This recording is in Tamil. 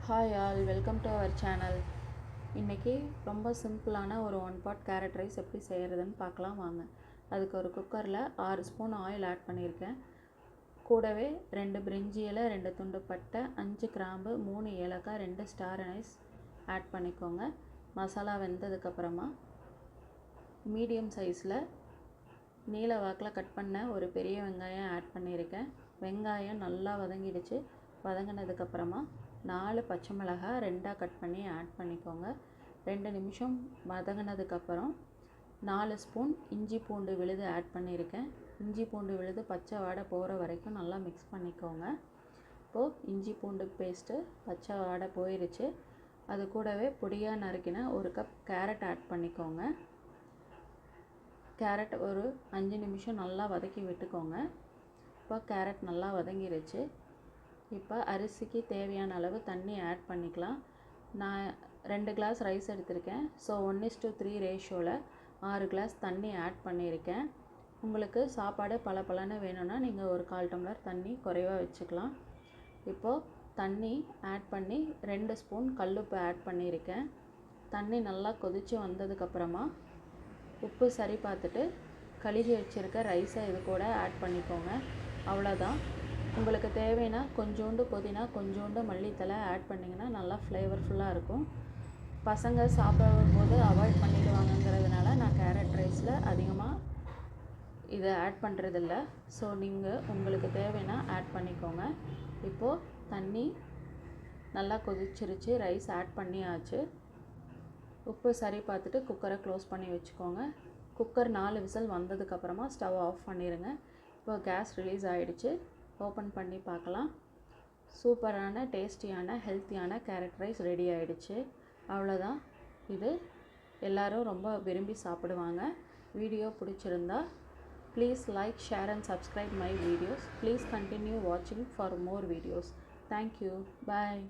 Hi all, welcome to our channel. இன்றைக்கி ரொம்ப சிம்பிளான ஒரு 1 pot கேரட் ரைஸ் எப்படி செய்கிறதுன்னு பார்க்கலாம் வாங்க. அதுக்கு ஒரு குக்கரில் 6 ஸ்பூன் ஆயில் ஆட் பண்ணியிருக்கேன். கூடவே 2 பிரிஞ்சி இலை, 2 துண்டு பட்டை, 5 கிராம்பு, 3 ஏலக்காய், 2 ஸ்டார் அனைஸ் ஆட் பண்ணிக்கோங்க. மசாலா வெந்ததுக்கப்புறமா மீடியம் சைஸில் நீல வாக்கில் கட் பண்ண ஒரு பெரிய வெங்காயம் ஆட் பண்ணியிருக்கேன். வெங்காயம் நல்லா வதங்கிடுச்சு. வதங்கினதுக்கப்புறமா 4 பச்சை மிளகாய் 2ஆக கட் பண்ணி ஆட் பண்ணிக்கோங்க. 2 நிமிஷம் வதங்கினதுக்கப்புறம் 4 ஸ்பூன் இஞ்சி பூண்டு விழுது ஆட் பண்ணியிருக்கேன். இஞ்சி பூண்டு விழுது பச்சை வாடை போகிற வரைக்கும் நல்லா மிக்ஸ் பண்ணிக்கோங்க. இப்போது இஞ்சி பூண்டு பேஸ்ட்டு பச்சை வாடை போயிடுச்சு. அது கூடவே பொடியாக நறுக்கின 1 கப் கேரட் ஆட் பண்ணிக்கோங்க. கேரட் ஒரு 5 நிமிஷம் நல்லா வதக்கி விட்டுக்கோங்க. இப்போ கேரட் நல்லா வதங்கிடுச்சு. இப்போ அரிசிக்கு தேவையான அளவு தண்ணி ஆட் பண்ணிக்கலாம். நான் 2 கிளாஸ் ரைஸ் எடுத்திருக்கேன். ஸோ 1:3 ரேஷியோவில் 6 கிளாஸ் தண்ணி ஆட் பண்ணியிருக்கேன். உங்களுக்கு சாப்பாடு பளபளன்னு வேணும்னா நீங்கள் ஒரு 1/4 டம்ளர் தண்ணி குறைவாக வச்சுக்கலாம். இப்போது தண்ணி ஆட் பண்ணி 2 ஸ்பூன் கல்லுப்பு ஆட் பண்ணியிருக்கேன். தண்ணி நல்லா கொதித்து வந்ததுக்கப்புறமா உப்பு சரி பார்த்துட்டு கழுகி வச்சுருக்க ரைஸை இது கூட ஆட் பண்ணிக்கோங்க. அவ்வளோதான். உங்களுக்கு தேவைன்னா கொஞ்சோண்டு புதினா, கொஞ்சோண்டு மல்லித்தலை ஆட் பண்ணிங்கன்னா நல்லா ஃப்ளேவர்ஃபுல்லாக இருக்கும். பசங்க சாப்பிடும்போது அவாய்ட் பண்ணிடுவாங்கங்கிறதுனால நான் கேரட் ரைஸில் அதிகமாக இதை ஆட் பண்ணுறதில்ல. ஸோ நீங்கள் உங்களுக்கு தேவைன்னா ஆட் பண்ணிக்கோங்க. இப்போது தண்ணி நல்லா கொதிச்சிருச்சு. ரைஸ் ஆட் பண்ணியாச்சு. உப்பு சரி பார்த்துட்டு குக்கரை க்ளோஸ் பண்ணி வச்சுக்கோங்க. குக்கர் 4 விசில் வந்ததுக்கப்புறமா ஸ்டவ் ஆஃப் பண்ணிடுங்க. இப்போ கேஸ் ரிலீஸ் ஆகிடுச்சு. ஓப்பன் பண்ணி பார்க்கலாம். சூப்பரான டேஸ்டியான ஹெல்த்தியான கேரட் ரைஸ் ரெடி ஆகிடுச்சு. அவ்வளோதான். இது எல்லோரும் ரொம்ப விரும்பி சாப்பிடுவாங்க. வீடியோ பிடிச்சிருந்தா please like, share and subscribe my videos. Please continue வாட்சிங் for more videos. Thank you. Bye.